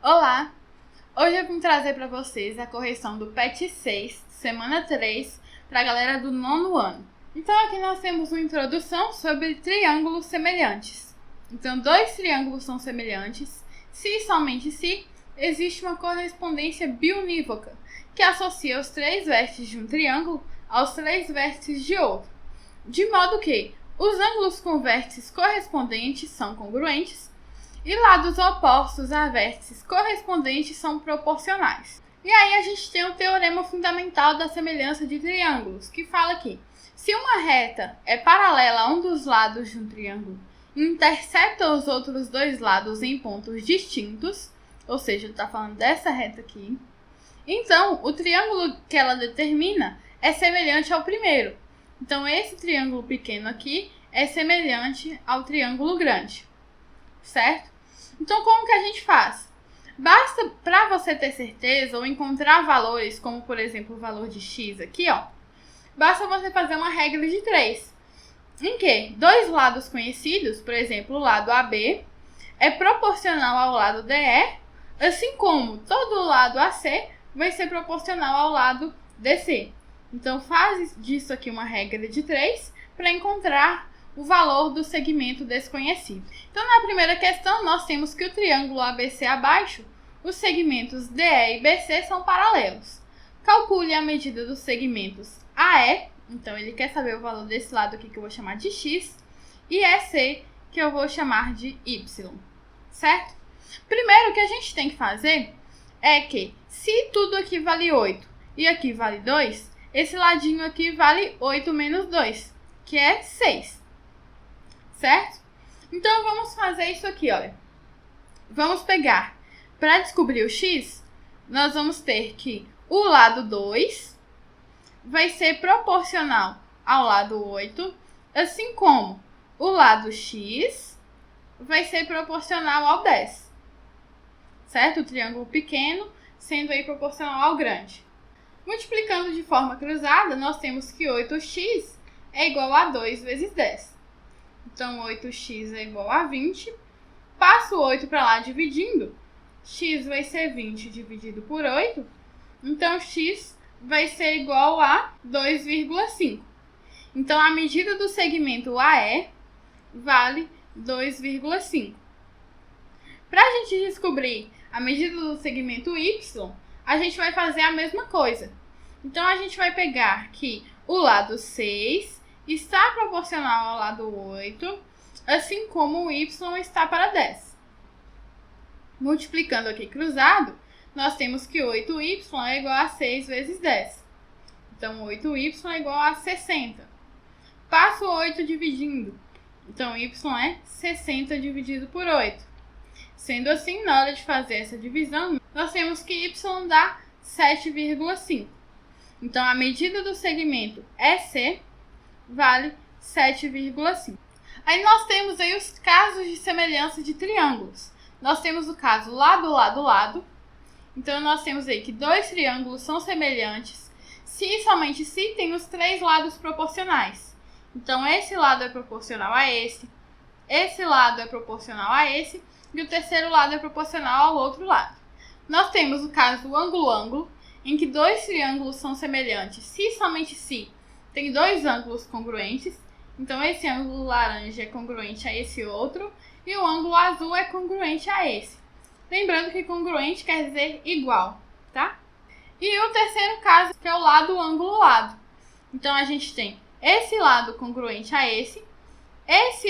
Olá! Hoje eu vim trazer para vocês a correção do PET 6, semana 3, para a galera do 9º ano. Então aqui nós temos uma introdução sobre triângulos semelhantes. Então, dois triângulos são semelhantes se e somente se existe uma correspondência biunívoca, que associa os três vértices de um triângulo aos três vértices de outro, de modo que os ângulos com vértices correspondentes são congruentes e lados opostos a vértices correspondentes são proporcionais. E aí a gente tem o teorema fundamental da semelhança de triângulos, que fala que se uma reta é paralela a um dos lados de um triângulo e intercepta os outros dois lados em pontos distintos, ou seja, está falando dessa reta aqui, então o triângulo que ela determina é semelhante ao primeiro. Então esse triângulo pequeno aqui é semelhante ao triângulo grande, certo? Então, como que a gente faz? Basta, para você ter certeza ou encontrar valores, como por exemplo o valor de x aqui, ó, basta você fazer uma regra de 3, em que dois lados conhecidos, por exemplo, o lado AB, é proporcional ao lado DE, assim como todo o lado AC vai ser proporcional ao lado DC. Então, faz disso aqui uma regra de 3 para encontrar o valor do segmento desconhecido. Então, na primeira questão, nós temos que o triângulo ABC abaixo, os segmentos DE e BC são paralelos. Calcule a medida dos segmentos AE, então ele quer saber o valor desse lado aqui que eu vou chamar de x, e EC, que eu vou chamar de y, certo? Primeiro, o que a gente tem que fazer é que, se tudo aqui vale 8 e aqui vale 2, esse ladinho aqui vale 8 menos 2, que é 6. Certo? Então, vamos fazer isso aqui, olha. Vamos pegar, para descobrir o x, nós vamos ter que o lado 2 vai ser proporcional ao lado 8, assim como o lado x vai ser proporcional ao 10. Certo? O triângulo pequeno sendo aí proporcional ao grande. Multiplicando de forma cruzada, nós temos que 8x é igual a 2 vezes 10. Então, 8x é igual a 20. Passo o 8 para lá dividindo. X vai ser 20 dividido por 8. Então, x vai ser igual a 2,5. Então, a medida do segmento AE vale 2,5. Para a gente descobrir a medida do segmento Y, a gente vai fazer a mesma coisa. Então, a gente vai pegar que o lado 6 está proporcional ao lado 8, assim como o y está para 10. Multiplicando aqui cruzado, nós temos que 8y é igual a 6 vezes 10. Então, 8y é igual a 60. Passo o 8 dividindo. Então, y é 60 dividido por 8. Sendo assim, na hora de fazer essa divisão, nós temos que y dá 7,5. Então, a medida do segmento EC vale 7,5. Aí nós temos aí os casos de semelhança de triângulos. Nós temos o caso lado, lado, lado. Então, nós temos aí que dois triângulos são semelhantes se e somente se tem os três lados proporcionais. Então, esse lado é proporcional a esse lado é proporcional a esse, e o terceiro lado é proporcional ao outro lado. Nós temos o caso do ângulo-ângulo, em que dois triângulos são semelhantes se e somente se tem dois ângulos congruentes. Então, esse ângulo laranja é congruente a esse outro e o ângulo azul é congruente a esse. Lembrando que congruente quer dizer igual, tá? E o terceiro caso, que é o lado ângulo-lado. Então, a gente tem esse lado congruente a esse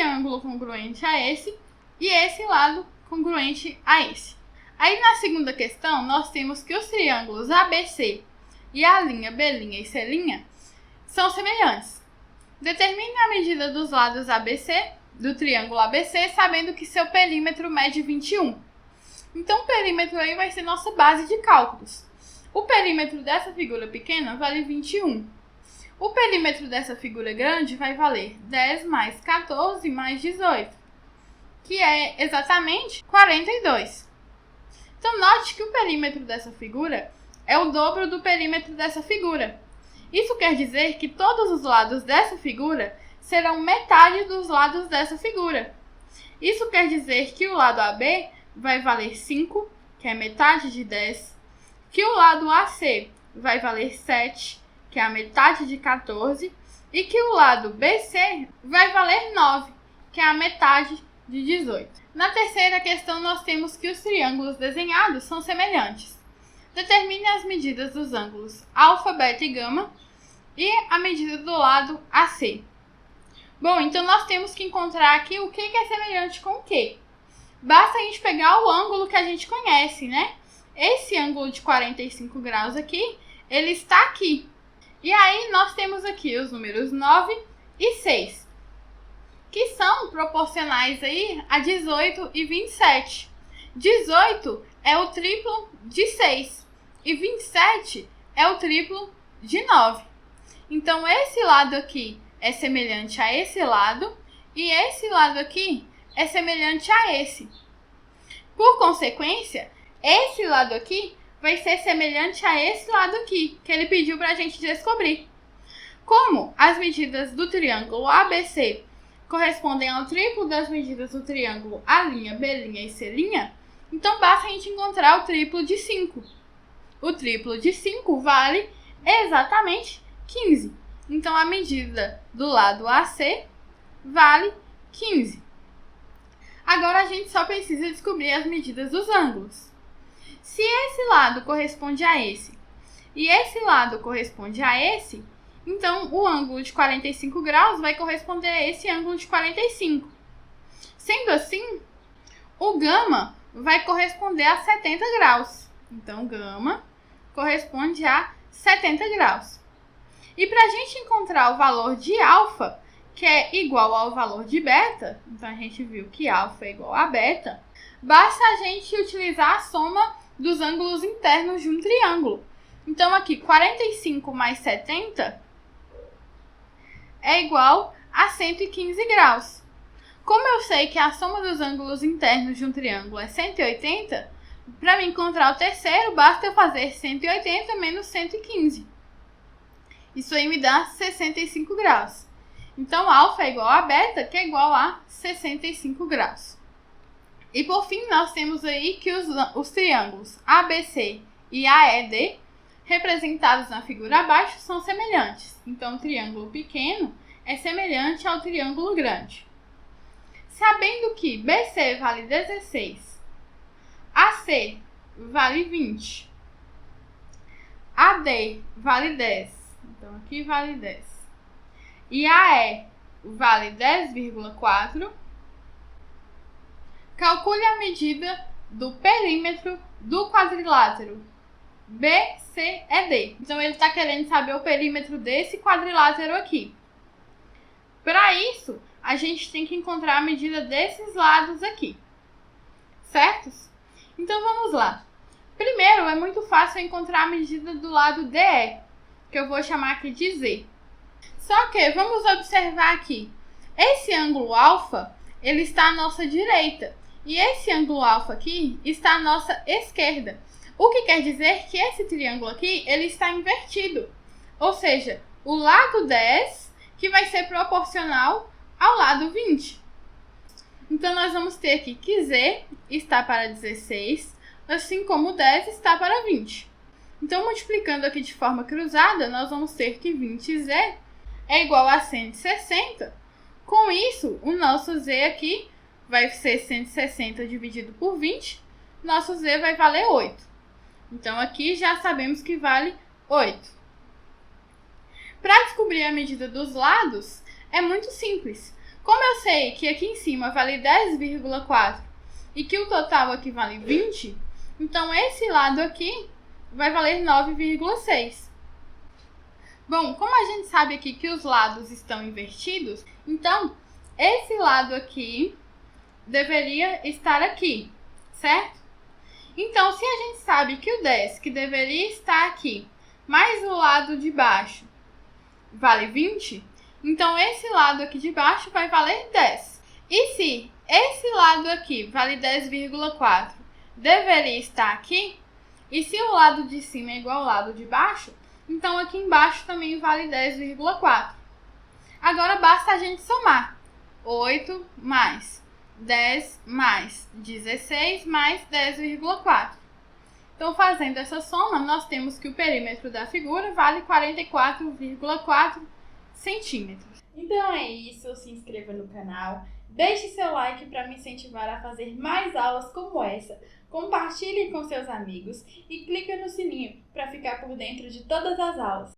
ângulo congruente a esse e esse lado congruente a esse. Aí, na segunda questão, nós temos que os triângulos ABC e a linha B' e C' são semelhantes. Determine a medida dos lados ABC, do triângulo ABC, sabendo que seu perímetro mede 21. Então, o perímetro aí vai ser nossa base de cálculos. O perímetro dessa figura pequena vale 21. O perímetro dessa figura grande vai valer 10 mais 14 mais 18, que é exatamente 42. Então, note que o perímetro dessa figura é o dobro do perímetro dessa figura. Isso quer dizer que todos os lados dessa figura serão metade dos lados dessa figura. Isso quer dizer que o lado AB vai valer 5 que é metade de 10, que o lado AC vai valer 7, que é a metade de 14, e que o lado BC vai valer 9, que é a metade de 18. Na terceira questão, nós temos que os triângulos desenhados são semelhantes. Determine as medidas dos ângulos alfa, beta e gama e a medida do lado AC. Bom, então nós temos que encontrar aqui o que é semelhante com o que. Basta a gente pegar o ângulo que a gente conhece, né? Esse ângulo de 45 graus aqui, ele está aqui. E aí nós temos aqui os números 9 e 6, que são proporcionais aí a 18 e 27. 18 é o triplo de 6 e 27 é o triplo de 9. Então, esse lado aqui é semelhante a esse lado e esse lado aqui é semelhante a esse. Por consequência, esse lado aqui vai ser semelhante a esse lado aqui, que ele pediu para a gente descobrir. Como as medidas do triângulo ABC correspondem ao triplo das medidas do triângulo A', B' e C', então basta a gente encontrar o triplo de 5. O triplo de 5 vale exatamente 15. Então, a medida do lado AC vale 15. Agora, a gente só precisa descobrir as medidas dos ângulos. Se esse lado corresponde a esse e esse lado corresponde a esse, então o ângulo de 45 graus vai corresponder a esse ângulo de 45. Sendo assim, o gama vai corresponder a 70 graus. Então, gama corresponde a 70 graus. E para a gente encontrar o valor de alfa, que é igual ao valor de beta, então a gente viu que alfa é igual a beta, basta a gente utilizar a soma dos ângulos internos de um triângulo. Então, aqui, 45 mais 70 é igual a 115 graus. Como eu sei que a soma dos ângulos internos de um triângulo é 180, para me encontrar o terceiro, basta eu fazer 180 menos 115. Isso aí me dá 65 graus. Então, alfa é igual a beta, que é igual a 65 graus. E por fim, nós temos aí que os triângulos ABC e AED, representados na figura abaixo, são semelhantes. Então, o triângulo pequeno é semelhante ao triângulo grande. Sabendo que BC vale 16, AC vale 20, AD vale 10, então aqui vale 10, e AE vale 10,4, calcule a medida do perímetro do quadrilátero BCED. Então, ele está querendo saber o perímetro desse quadrilátero aqui. Para isso, a gente tem que encontrar a medida desses lados aqui, certos? Então, vamos lá. Primeiro, é muito fácil encontrar a medida do lado DE, que eu vou chamar aqui de Z. Só que, vamos observar aqui, esse ângulo alfa, ele está à nossa direita, e esse ângulo alfa aqui está à nossa esquerda. O que quer dizer que esse triângulo aqui, ele está invertido. Ou seja, o lado 10, que vai ser proporcional ao lado 20. Então, nós vamos ter aqui que Z está para 16, assim como 10 está para 20. Então, multiplicando aqui de forma cruzada, nós vamos ter que 20Z é igual a 160. Com isso, o nosso Z aqui vai ser 160 dividido por 20. Nosso Z vai valer 8. Então, aqui já sabemos que vale 8. Para descobrir a medida dos lados, é muito simples. Como eu sei que aqui em cima vale 10,4 e que o total aqui vale 20, então esse lado aqui vai valer 9,6. Bom, como a gente sabe aqui que os lados estão invertidos, então esse lado aqui deveria estar aqui, certo? Então, se a gente sabe que o 10, que deveria estar aqui, mais o lado de baixo, vale 20, então esse lado aqui de baixo vai valer 10. E se esse lado aqui vale 10,4, deveria estar aqui, e se o lado de cima é igual ao lado de baixo, então aqui embaixo também vale 10,4. Agora basta a gente somar 8 mais 10 mais 16 mais 10,4. Então, fazendo essa soma, nós temos que o perímetro da figura vale 44,4 centímetros. Então é isso, se inscreva no canal, deixe seu like para me incentivar a fazer mais aulas como essa, compartilhe com seus amigos e clique no sininho para ficar por dentro de todas as aulas.